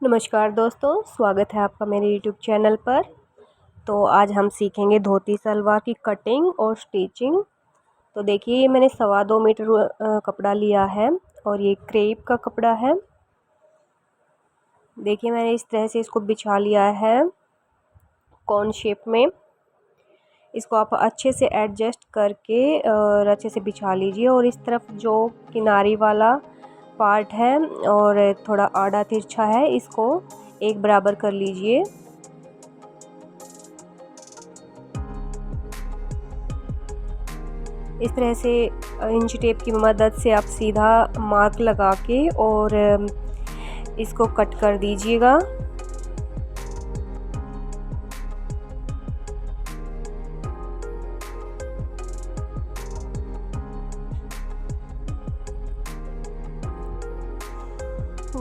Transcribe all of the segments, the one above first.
नमस्कार दोस्तों, स्वागत है आपका मेरे यूट्यूब चैनल पर। तो आज हम सीखेंगे धोती सलवार की कटिंग और स्टिचिंग। तो देखिए, ये मैंने 2.25 मीटर कपड़ा लिया है और ये क्रेप का कपड़ा है। देखिए, मैंने इस तरह से इसको बिछा लिया है कॉर्न शेप में। इसको आप अच्छे से एडजस्ट करके और अच्छे से बिछा लीजिए। और इस तरफ जो किनारी वाला पार्ट है और थोड़ा आड़ा तिरछा है, इसको एक बराबर कर लीजिए। इस तरह से इंच टेप की मदद से आप सीधा मार्क लगा के और इसको कट कर दीजिएगा।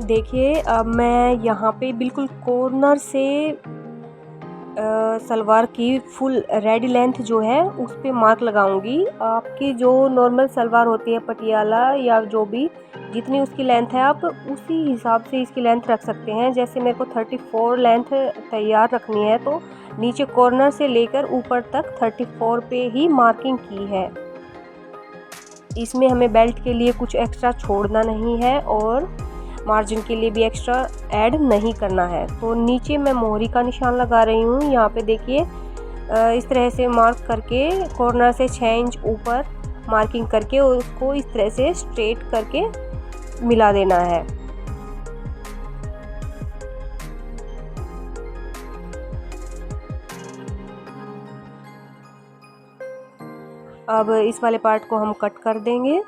देखिए, अब मैं यहाँ पे बिल्कुल कॉर्नर से सलवार की फुल रेडी लेंथ जो है उस पे मार्क लगाऊंगी। आपकी जो नॉर्मल सलवार होती है पटियाला या जो भी, जितनी उसकी लेंथ है आप उसी हिसाब से इसकी लेंथ रख सकते हैं। जैसे मेरे को 34 लेंथ तैयार रखनी है, तो नीचे कॉर्नर से लेकर ऊपर तक 34 पे ही मार्किंग की है। इसमें हमें बेल्ट के लिए कुछ एक्स्ट्रा छोड़ना नहीं है और मार्जिन के लिए भी एक्स्ट्रा ऐड नहीं करना है। तो नीचे मैं मोहरी का निशान लगा रही हूँ। यहाँ पे देखिए, इस तरह से मार्क करके कॉर्नर से 6 इंच ऊपर मार्किंग करके और उसको इस तरह से स्ट्रेट करके मिला देना है। अब इस वाले पार्ट को हम कट कर देंगे।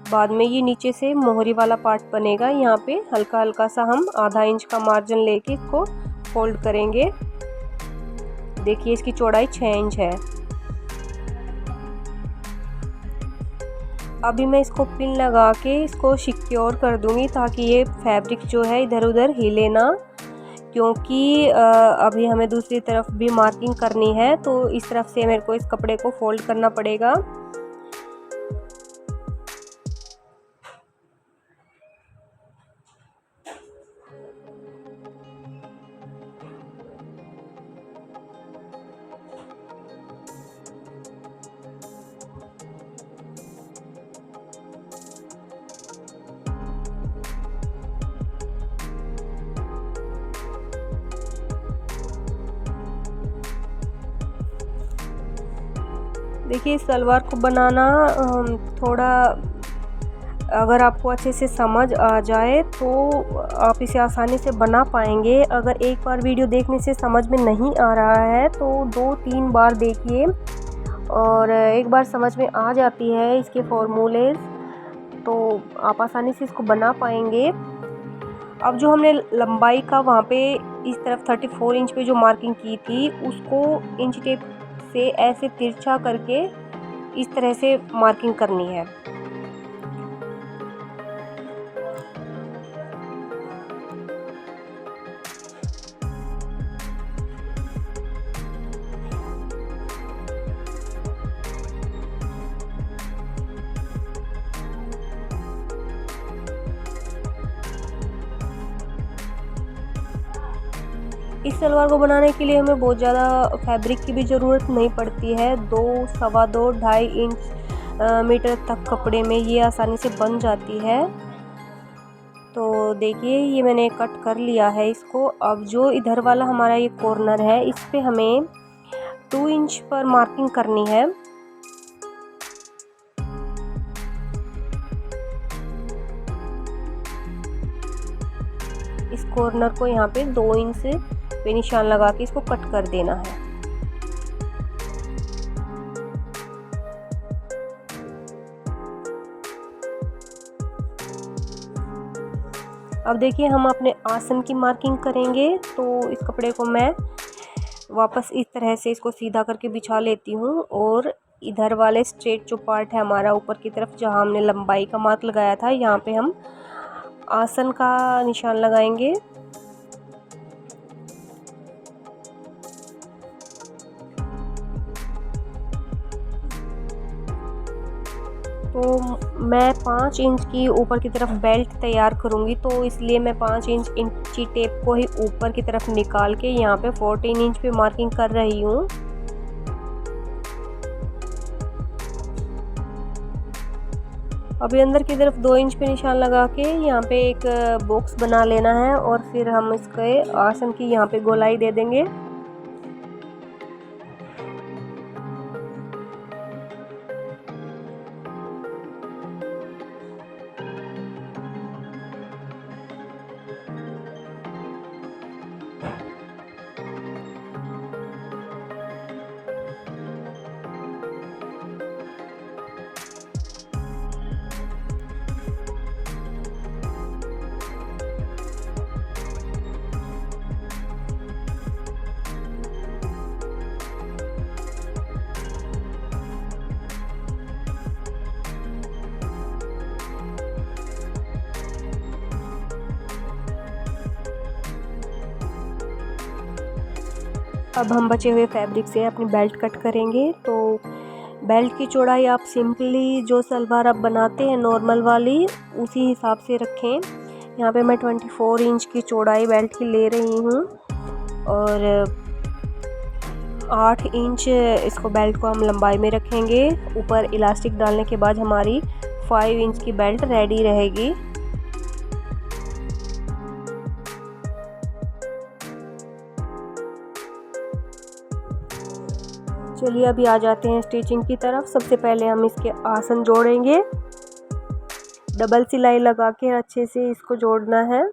बाद में ये नीचे से मोहरी वाला पार्ट बनेगा। यहाँ पे हल्का हल्का सा हम आधा इंच का मार्जिन लेके इसको फोल्ड करेंगे। देखिए, इसकी चौड़ाई 6 इंच है। अभी मैं इसको पिन लगा के इसको सिक्योर कर दूंगी ताकि ये फैब्रिक जो है इधर उधर हिले ना, क्योंकि अभी हमें दूसरी तरफ भी मार्किंग करनी है। तो इस तरफ से मेरे को इस कपड़े को फोल्ड करना पड़ेगा। देखिए, इस सलवार को बनाना थोड़ा, अगर आपको अच्छे से समझ आ जाए तो आप इसे आसानी से बना पाएंगे। अगर एक बार वीडियो देखने से समझ में नहीं आ रहा है तो 2-3 बार देखिए और एक बार समझ में आ जाती है इसके फॉर्मूले, तो आप आसानी से इसको बना पाएंगे। अब जो हमने लंबाई का वहाँ पे इस तरफ 34 इंच पे जो मार्किंग की थी, उसको इंच टेप से ऐसे तिरछा करके इस तरह से मार्किंग करनी है। इस सलवार को बनाने के लिए हमें बहुत ज़्यादा फैब्रिक की भी ज़रूरत नहीं पड़ती है। 2, सवा 2, 2.5 इंच मीटर तक कपड़े में ये आसानी से बन जाती है। तो देखिए, ये मैंने कट कर लिया है इसको। अब जो इधर वाला हमारा ये कॉर्नर है, इस पे हमें 2 इंच पर मार्किंग करनी है। इस कॉर्नर को यहाँ पे 2 इंच पे निशान लगा के इसको कट कर देना है। अब देखिए, हम अपने आसन की मार्किंग करेंगे। तो इस कपड़े को मैं वापस इस तरह से इसको सीधा करके बिछा लेती हूँ और इधर वाले स्ट्रेट जो पार्ट है हमारा ऊपर की तरफ, जहाँ हमने लंबाई का मार्क लगाया था, यहाँ पे हम आसन का निशान लगाएंगे। तो मैं 5 इंच की ऊपर की तरफ बेल्ट तैयार करूँगी, तो इसलिए मैं 5 इंची टेप को ही ऊपर की तरफ निकाल के यहाँ पे 14 इंच पे मार्किंग कर रही हूँ। अभी अंदर की तरफ 2 इंच पे निशान लगा के यहाँ पे एक बॉक्स बना लेना है और फिर हम इसके आसन की यहाँ पे गोलाई दे देंगे। अब हम बचे हुए फैब्रिक से अपनी बेल्ट कट करेंगे। तो बेल्ट की चौड़ाई आप सिंपली जो सलवार आप बनाते हैं नॉर्मल वाली, उसी हिसाब से रखें। यहाँ पे मैं 24 इंच की चौड़ाई बेल्ट की ले रही हूँ और 8 इंच इसको बेल्ट को हम लंबाई में रखेंगे। ऊपर इलास्टिक डालने के बाद हमारी 5 इंच की बेल्ट रेडी रहेगी। चलिए अभी आ जाते हैं स्टिचिंग की तरफ। सबसे पहले हम इसके आसन जोड़ेंगे। डबल सिलाई लगा के अच्छे से इसको जोड़ना है।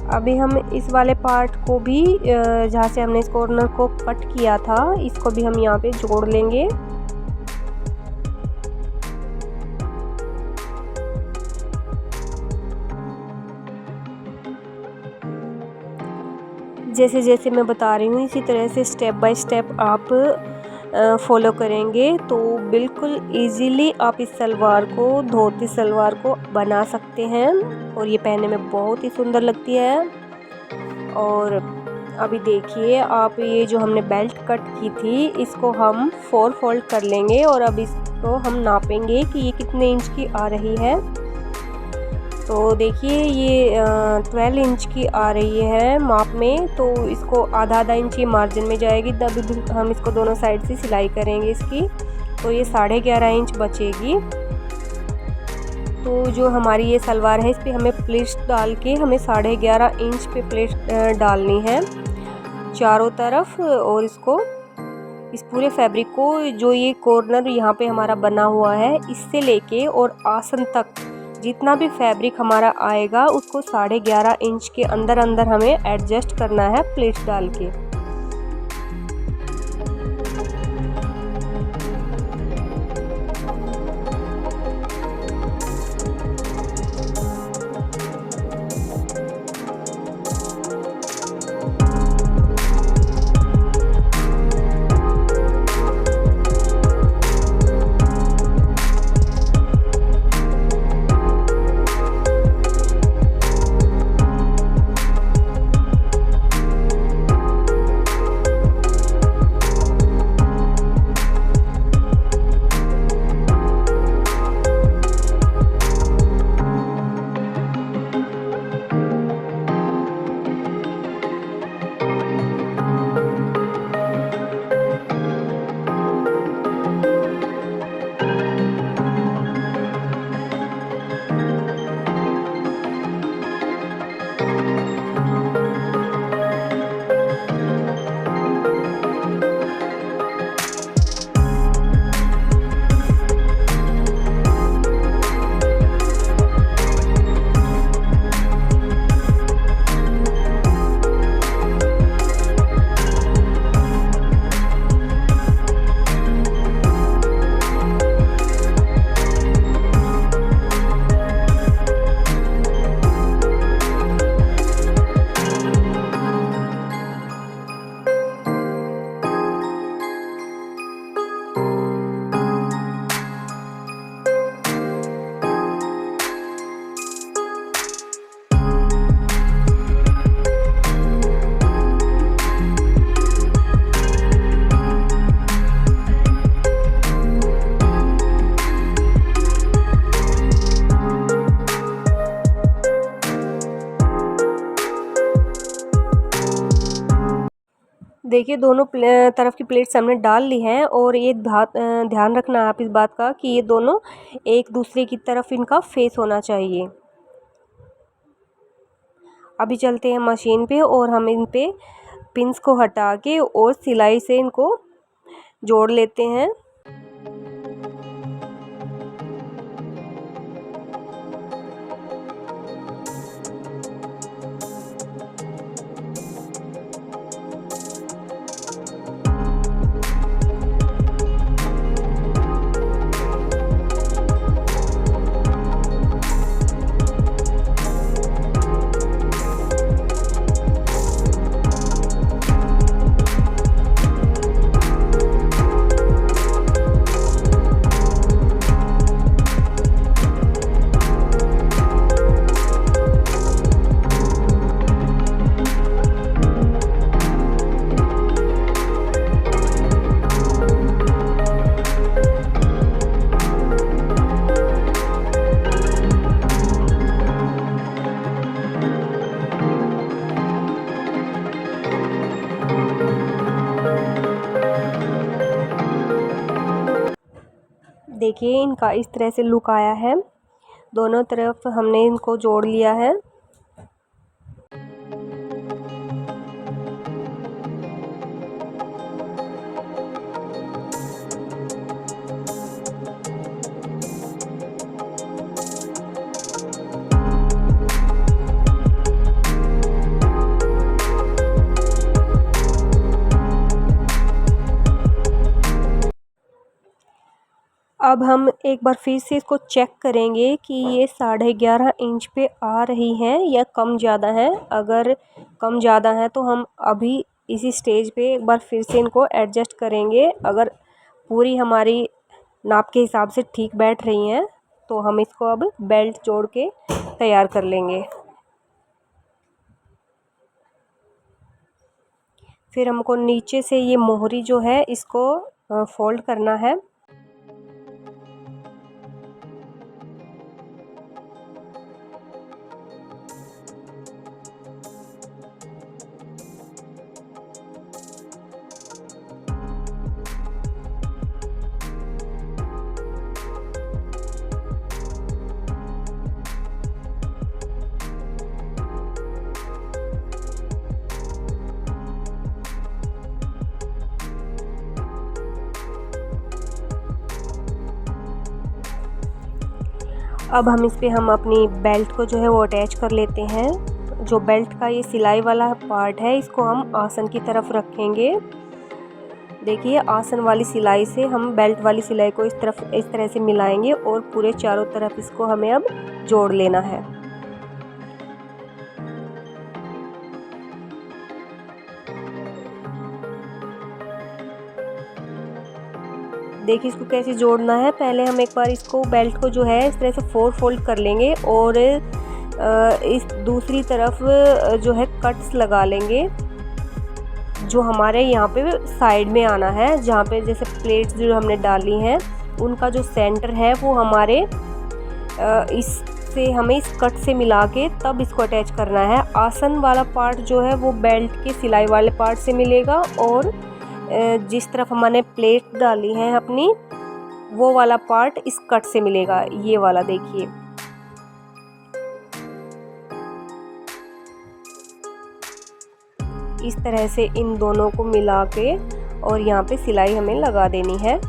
अभी हम इस वाले पार्ट को भी जहाँ से हमने इस कॉर्नर को कट किया था, इसको भी हम यहाँ पे जोड़ लेंगे। जैसे जैसे मैं बता रही हूँ इसी तरह से स्टेप बाय स्टेप आप फॉलो करेंगे तो बिल्कुल इजीली आप इस सलवार को, धोती सलवार को बना सकते हैं और ये पहनने में बहुत ही सुंदर लगती है। और अभी देखिए आप, ये जो हमने बेल्ट कट की थी इसको हम 4 फोल्ड कर लेंगे और अब इसको हम नापेंगे कि ये कितने इंच की आ रही है। तो देखिए ये 12 इंच की आ रही है माप में, तो इसको आधा इंच ये मार्जिन में जाएगी। तब हम इसको दोनों साइड से सिलाई करेंगे इसकी, तो ये 11.5 इंच बचेगी। तो जो हमारी ये सलवार है इस पर हमें प्लेट्स डाल के हमें 11.5 इंच पे प्लेट्स डालनी है चारों तरफ। और इसको, इस पूरे फैब्रिक को, जो ये कॉर्नर यहाँ पे हमारा बना हुआ है, इससे लेके और आसन तक जितना भी फैब्रिक हमारा आएगा उसको 11.5 इंच के अंदर अंदर हमें एडजस्ट करना है प्लेट्स डाल के। देखिए दोनों तरफ की प्लेट्स हमने डाल ली हैं और ये ध्यान रखना है आप इस बात का कि ये दोनों एक दूसरे की तरफ इनका फेस होना चाहिए। अभी चलते हैं मशीन पे और हम इन पे पिंस को हटा के और सिलाई से इनको जोड़ लेते हैं। देखिए इनका इस तरह से लुक आया है। दोनों तरफ हमने इनको जोड़ लिया है। अब हम एक बार फिर से इसको चेक करेंगे कि ये 11.5 इंच पे आ रही हैं या कम ज़्यादा है। अगर कम ज़्यादा है तो हम अभी इसी स्टेज पे एक बार फिर से इनको एडजस्ट करेंगे। अगर पूरी हमारी नाप के हिसाब से ठीक बैठ रही हैं तो हम इसको अब बेल्ट जोड़ के तैयार कर लेंगे। फिर हमको नीचे से ये मोहरी जो है इसको फोल्ड करना है। अब हम इस पे हम अपनी बेल्ट को जो है वो अटैच कर लेते हैं। जो बेल्ट का ये सिलाई वाला पार्ट है इसको हम आसन की तरफ रखेंगे। देखिए आसन वाली सिलाई से हम बेल्ट वाली सिलाई को इस तरह से मिलाएंगे और पूरे चारों तरफ इसको हमें अब जोड़ लेना है। देखिए इसको कैसे जोड़ना है। पहले हम एक बार इसको बेल्ट को जो है इस तरह से 4 फोल्ड कर लेंगे और इस दूसरी तरफ जो है कट्स लगा लेंगे जो हमारे यहाँ पे साइड में आना है। जहाँ पे जैसे प्लेट्स जो हमने डाली हैं उनका जो सेंटर है वो हमारे इससे हमें इस कट से मिला के तब इसको अटैच करना है। आसन वाला पार्ट जो है वो बेल्ट के सिलाई वाले पार्ट से मिलेगा और जिस तरफ हमने प्लेट डाली है अपनी वो वाला पार्ट इस कट से मिलेगा। ये वाला देखिए इस तरह से इन दोनों को मिला के और यहाँ पे सिलाई हमें लगा देनी है।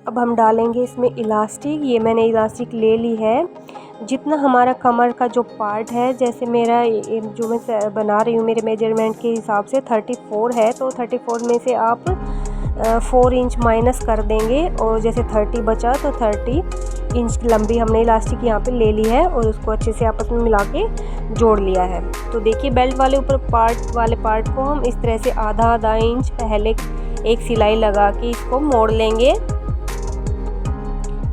अब हम डालेंगे इसमें इलास्टिक। ये मैंने इलास्टिक ले ली है। जितना हमारा कमर का जो पार्ट है, जैसे मेरा जो मैं बना रही हूँ मेरे मेजरमेंट के हिसाब से 34 है, तो 34 में से आप 4 इंच माइनस कर देंगे और जैसे 30 बचा तो 30 इंच लंबी हमने इलास्टिक यहाँ पे ले ली है और उसको अच्छे से आपस में मिला के जोड़ लिया है। तो देखिए बेल्ट वाले ऊपर पार्ट को हम इस तरह से आधा इंच पहले एक सिलाई लगा के इसको मोड़ लेंगे।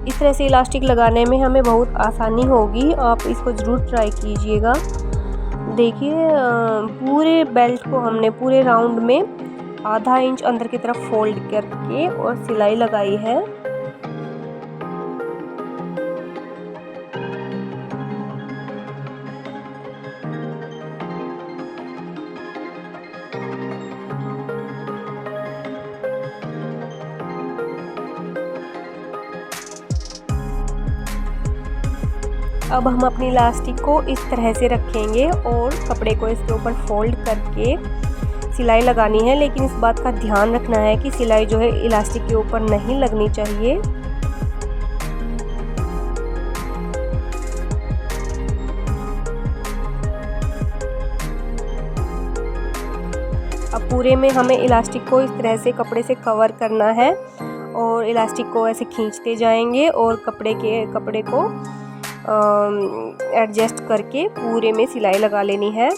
इस तरह से इलास्टिक लगाने में हमें बहुत आसानी होगी, आप इसको ज़रूर ट्राई कीजिएगा। देखिए पूरे बेल्ट को हमने पूरे राउंड में आधा इंच अंदर की तरफ फोल्ड करके और सिलाई लगाई है। अब हम अपनी इलास्टिक को इस तरह से रखेंगे और कपड़े को इसके ऊपर फोल्ड करके सिलाई लगानी है, लेकिन इस बात का ध्यान रखना है कि सिलाई जो है इलास्टिक के ऊपर नहीं लगनी चाहिए। अब पूरे में हमें इलास्टिक को इस तरह से कपड़े से कवर करना है और इलास्टिक को ऐसे खींचते जाएंगे और कपड़े को एडजस्ट करके पूरे में सिलाई लगा लेनी है।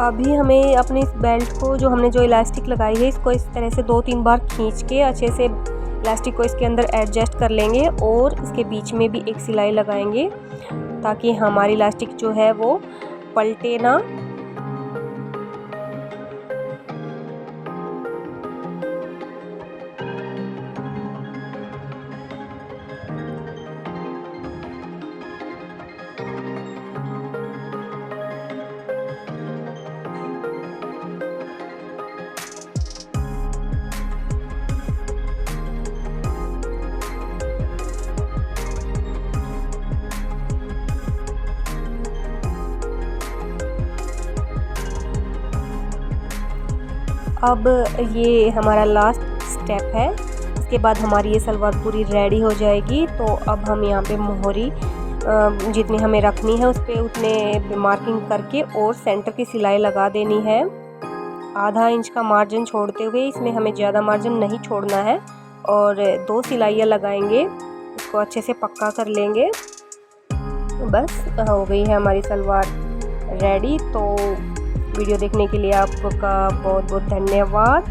अभी हमें अपने इस बेल्ट को जो इलास्टिक लगाई है इसको इस तरह से 2-3 बार खींच के अच्छे से इलास्टिक को इसके अंदर एडजस्ट कर लेंगे और इसके बीच में भी एक सिलाई लगाएंगे ताकि हमारी इलास्टिक जो है वो पलटे ना। अब ये हमारा लास्ट स्टेप है। इसके बाद हमारी ये सलवार पूरी रेडी हो जाएगी। तो अब हम यहाँ पे मोहरी जितनी हमें रखनी है उस पर उतने मार्किंग करके और सेंटर की सिलाई लगा देनी है। आधा इंच का मार्जिन छोड़ते हुए, इसमें हमें ज़्यादा मार्जिन नहीं छोड़ना है और 2 सिलाइयाँ लगाएंगे, इसको अच्छे से पक्का कर लेंगे। बस हो गई है हमारी सलवार रेडी। तो वीडियो देखने के लिए आपका बहुत बहुत धन्यवाद।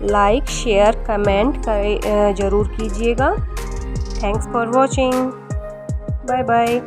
लाइक शेयर कमेंट ज़रूर कीजिएगा। Thanks for watching. Bye bye.